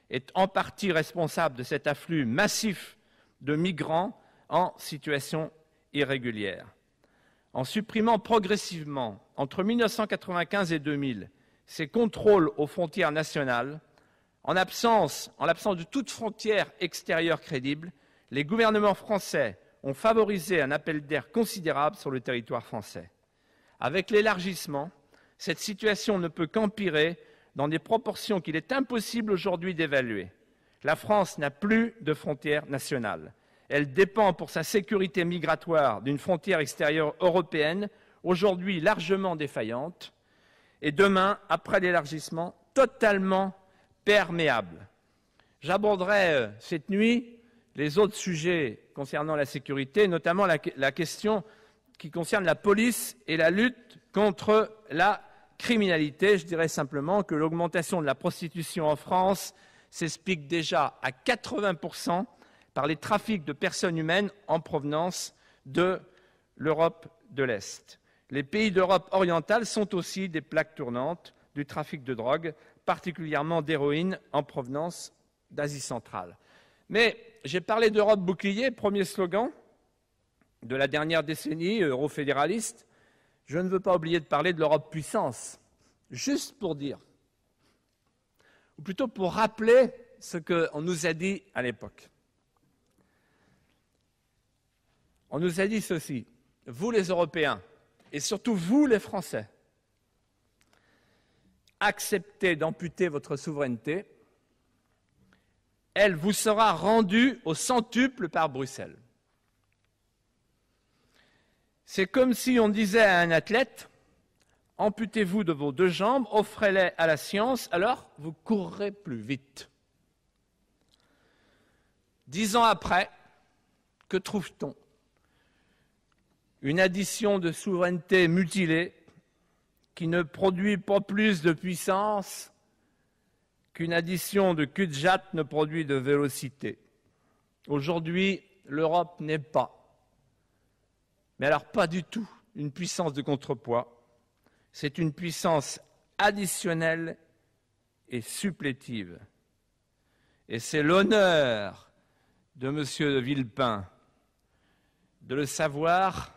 est en partie responsable de cet afflux massif de migrants en situation irrégulière. En supprimant progressivement, entre 1995 et 2000, ces contrôles aux frontières nationales, en l'absence de toute frontière extérieure crédible, les gouvernements français ont favorisé un appel d'air considérable sur le territoire français. Avec l'élargissement, cette situation ne peut qu'empirer dans des proportions qu'il est impossible aujourd'hui d'évaluer. La France n'a plus de frontières nationales. Elle dépend pour sa sécurité migratoire d'une frontière extérieure européenne, aujourd'hui largement défaillante, et demain, après l'élargissement, totalement perméable. J'aborderai cette nuit les autres sujets concernant la sécurité, notamment la question qui concerne la police et la lutte contre la criminalité. Je dirais simplement que l'augmentation de la prostitution en France s'explique déjà à 80% par les trafics de personnes humaines en provenance de l'Europe de l'Est. Les pays d'Europe orientale sont aussi des plaques tournantes du trafic de drogue, particulièrement d'héroïne en provenance d'Asie centrale. Mais j'ai parlé d'Europe bouclier, premier slogan de la dernière décennie eurofédéraliste. Je ne veux pas oublier de parler de l'Europe puissance, juste pour dire, ou plutôt pour rappeler ce qu'on nous a dit à l'époque. On nous a dit ceci: vous les Européens, et surtout vous les Français, acceptez d'amputer votre souveraineté, elle vous sera rendue au centuple par Bruxelles. C'est comme si on disait à un athlète: amputez-vous de vos 2 jambes, offrez-les à la science, alors vous courrez plus vite. 10 ans après, que trouve-t-on? Une addition de souveraineté mutilée qui ne produit pas plus de puissance qu'une addition de cul-de-jatte ne produit de vélocité. Aujourd'hui, l'Europe n'est pas, mais alors pas du tout, une puissance de contrepoids. C'est une puissance additionnelle et supplétive. Et c'est l'honneur de M. de Villepin de le savoir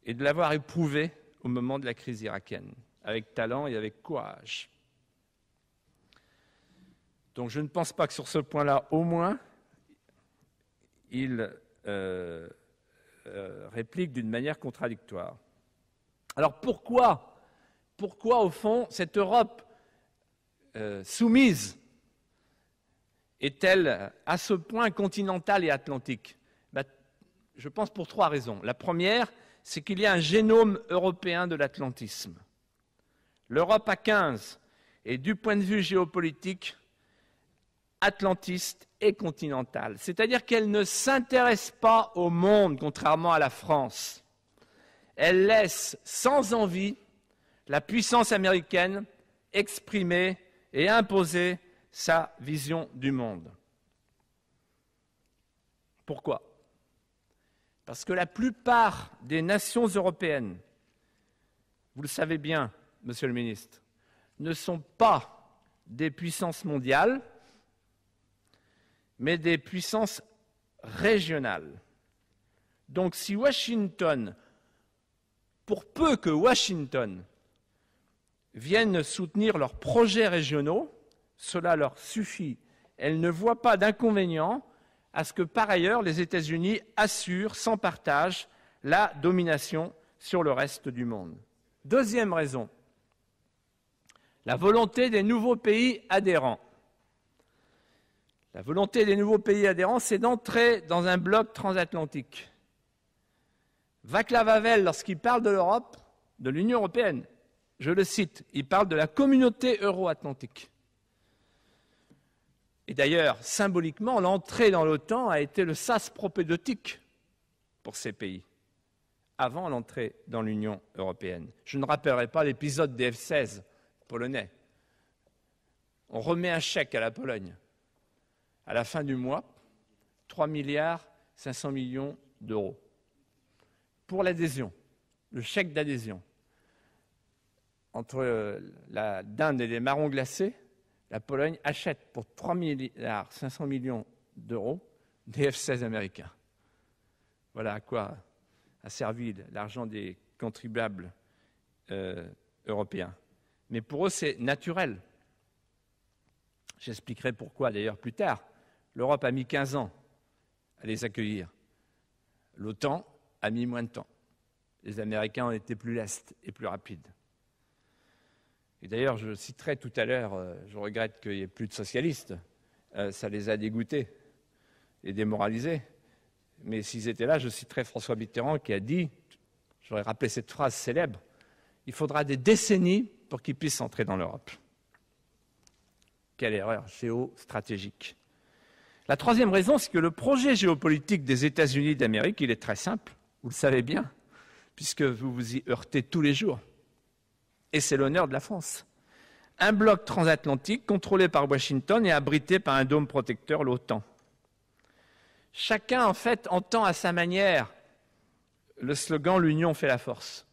et de l'avoir éprouvé au moment de la crise irakienne, avec talent et avec courage. Donc je ne pense pas que sur ce point-là, au moins, il réplique d'une manière contradictoire. Alors pourquoi, au fond, cette Europe soumise est-elle à ce point continentale et atlantique? Je pense pour 3 raisons. La première, c'est qu'il y a un génome européen de l'atlantisme. L'Europe à 15 est, du point de vue géopolitique, atlantiste et continentale. C'est-à-dire qu'elle ne s'intéresse pas au monde, contrairement à la France. Elle laisse sans envie la puissance américaine exprimer et imposer sa vision du monde. Pourquoi? Parce que la plupart des nations européennes, vous le savez bien, Monsieur le ministre, ne sont pas des puissances mondiales, mais des puissances régionales. Donc si Washington, pour peu que Washington vienne soutenir leurs projets régionaux, cela leur suffit. Elles ne voient pas d'inconvénient à ce que, par ailleurs, les États-Unis assurent sans partage la domination sur le reste du monde. Deuxième raison, la volonté des nouveaux pays adhérents. La volonté des nouveaux pays adhérents, c'est d'entrer dans un bloc transatlantique. Václav Havel, lorsqu'il parle de l'Europe, de l'Union européenne, je le cite, il parle de la communauté euro-atlantique. Et d'ailleurs, symboliquement, l'entrée dans l'OTAN a été le sas propédeutique pour ces pays, avant l'entrée dans l'Union européenne. Je ne rappellerai pas l'épisode des F-16 polonais. On remet un chèque à la Pologne. À la fin du mois, 3 milliards 500 millions d'euros pour l'adhésion, le chèque d'adhésion. Entre la dinde et les marrons glacés, la Pologne achète pour 3 milliards 500 millions d'euros des F-16 américains. Voilà à quoi a servi l'argent des contribuables européens. Mais pour eux, c'est naturel. J'expliquerai pourquoi d'ailleurs plus tard. L'Europe a mis 15 ans à les accueillir. L'OTAN a mis moins de temps. Les Américains ont été plus lestes et plus rapides. Et d'ailleurs, je citerai tout à l'heure, je regrette qu'il n'y ait plus de socialistes, ça les a dégoûtés et démoralisés. Mais s'ils étaient là, je citerai François Mitterrand qui a dit, j'aurais rappelé cette phrase célèbre, il faudra des décennies pour qu'ils puissent entrer dans l'Europe. Quelle erreur géostratégique. La troisième raison, c'est que le projet géopolitique des États-Unis d'Amérique, il est très simple, vous le savez bien, puisque vous vous y heurtez tous les jours. Et c'est l'honneur de la France. Un bloc transatlantique contrôlé par Washington et abrité par un dôme protecteur, l'OTAN. Chacun, en fait, entend à sa manière le slogan « L'union fait la force ».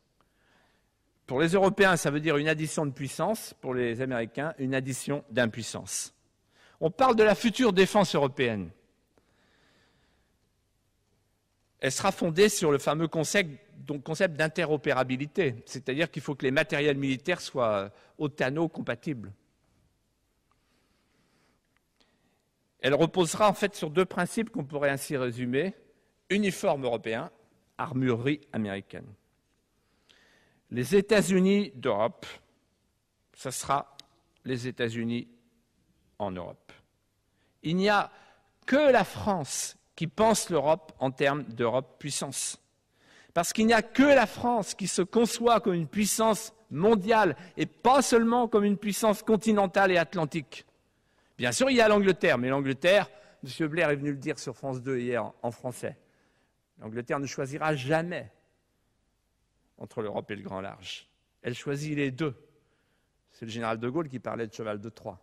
Pour les Européens, ça veut dire une addition de puissance. Pour les Américains, une addition d'impuissance. On parle de la future défense européenne. Elle sera fondée sur le fameux concept d'interopérabilité, c'est-à-dire qu'il faut que les matériels militaires soient OTANO-compatibles. Elle reposera en fait sur deux principes qu'on pourrait ainsi résumer. Uniforme européen, armurerie américaine. Les États-Unis d'Europe, ce sera les États-Unis en Europe. Il n'y a que la France qui pense l'Europe en termes d'Europe puissance. Parce qu'il n'y a que la France qui se conçoit comme une puissance mondiale et pas seulement comme une puissance continentale et atlantique. Bien sûr, il y a l'Angleterre, mais l'Angleterre, M. Blair est venu le dire sur France 2 hier en français, l'Angleterre ne choisira jamais entre l'Europe et le grand large. Elle choisit les deux. C'est le général de Gaulle qui parlait de cheval de Troie.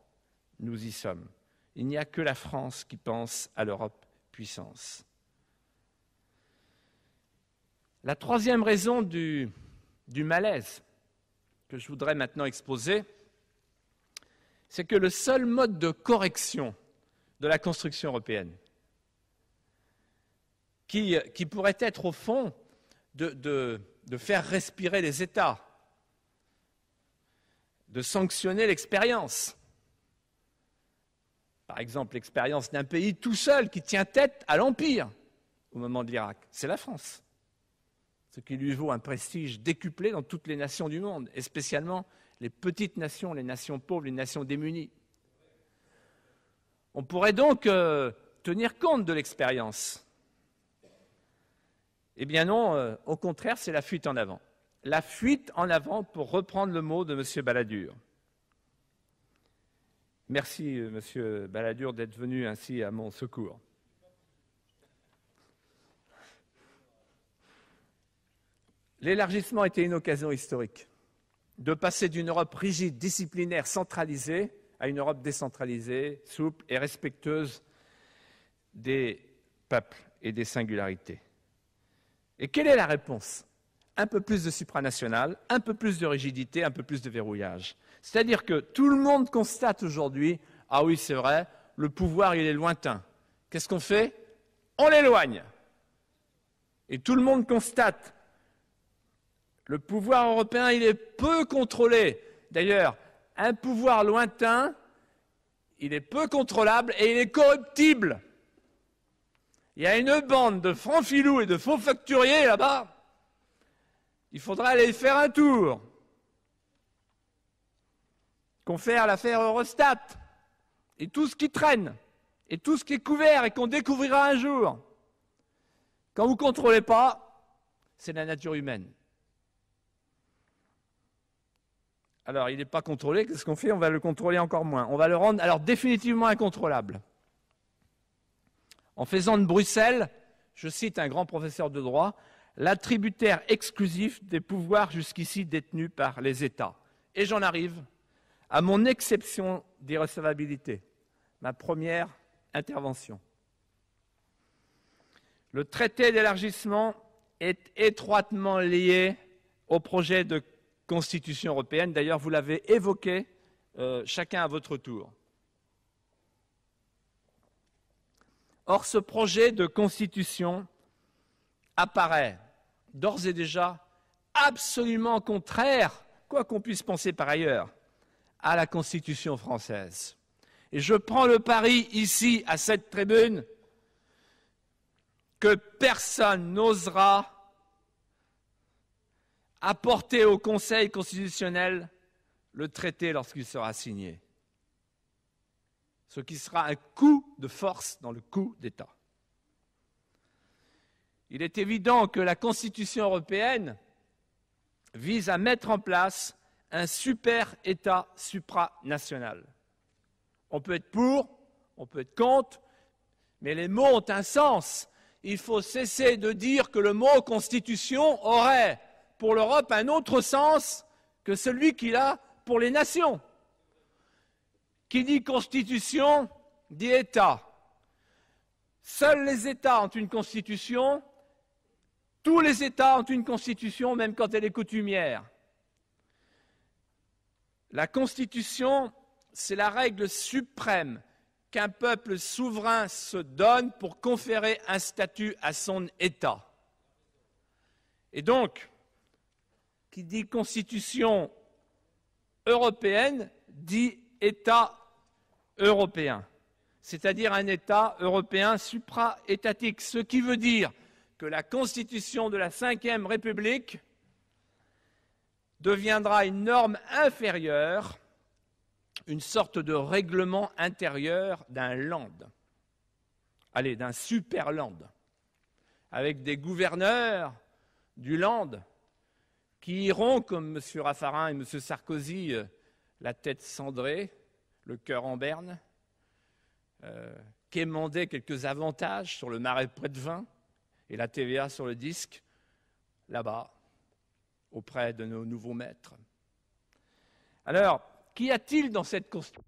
Nous y sommes. Il n'y a que la France qui pense à l'Europe puissance. La troisième raison du malaise que je voudrais maintenant exposer, c'est que le seul mode de correction de la construction européenne, qui pourrait être au fond de faire respirer les États, de sanctionner l'expérience. Par exemple, l'expérience d'un pays tout seul qui tient tête à l'Empire au moment de l'Irak, c'est la France. Ce qui lui vaut un prestige décuplé dans toutes les nations du monde, et spécialement les petites nations, les nations pauvres, les nations démunies. On pourrait donc tenir compte de l'expérience. Eh bien non, au contraire, c'est la fuite en avant. La fuite en avant, pour reprendre le mot de M. Balladur. Merci, M. Balladur, d'être venu ainsi à mon secours. L'élargissement était une occasion historique de passer d'une Europe rigide, disciplinaire, centralisée, à une Europe décentralisée, souple et respectueuse des peuples et des singularités. Et quelle est la réponse? Un peu plus de supranational, un peu plus de rigidité, un peu plus de verrouillage. C'est-à-dire que tout le monde constate aujourd'hui, ah oui, c'est vrai, le pouvoir, il est lointain. Qu'est-ce qu'on fait? On l'éloigne. Et tout le monde constate, le pouvoir européen, il est peu contrôlé. D'ailleurs, un pouvoir lointain, il est peu contrôlable et il est corruptible. Il y a une bande de francs-filous et de faux facturiers là-bas. Il faudra aller faire un tour. Confère l'affaire Eurostat et tout ce qui traîne et tout ce qui est couvert et qu'on découvrira un jour. Quand vous ne contrôlez pas, c'est la nature humaine. Alors, il n'est pas contrôlé. Qu'est-ce qu'on fait? On va le contrôler encore moins. On va le rendre alors définitivement incontrôlable. En faisant de Bruxelles, je cite un grand professeur de droit, l'attributaire exclusif des pouvoirs jusqu'ici détenus par les États. Et j'en arrive à mon exception d'irrecevabilité, ma première intervention. Le traité d'élargissement est étroitement lié au projet de Constitution européenne. D'ailleurs, vous l'avez évoqué chacun à votre tour. Or, ce projet de Constitution apparaît d'ores et déjà absolument contraire, quoi qu'on puisse penser par ailleurs, à la Constitution française. Et je prends le pari ici, à cette tribune, que personne n'osera apporter au Conseil constitutionnel le traité lorsqu'il sera signé. Ce qui sera un coup de force dans le coup d'État. Il est évident que la Constitution européenne vise à mettre en place un super-État supranational. On peut être pour, on peut être contre, mais les mots ont un sens. Il faut cesser de dire que le mot Constitution aurait pour l'Europe un autre sens que celui qu'il a pour les nations. Qui dit Constitution dit État. Seuls les États ont une Constitution, tous les États ont une Constitution, même quand elle est coutumière. La Constitution, c'est la règle suprême qu'un peuple souverain se donne pour conférer un statut à son État. Et donc, qui dit Constitution européenne, dit État européen, c'est-à-dire un État européen supra-étatique, ce qui veut dire que la Constitution de la Ve République deviendra une norme inférieure, une sorte de règlement intérieur d'un land, allez, d'un super-land, avec des gouverneurs du land qui iront, comme M. Raffarin et M. Sarkozy, la tête cendrée, le cœur en berne, quémander quelques avantages sur le marais près de vin et la TVA sur le disque, là-bas, auprès de nos nouveaux maîtres. Alors, qu'y a-t-il dans cette Constitution ?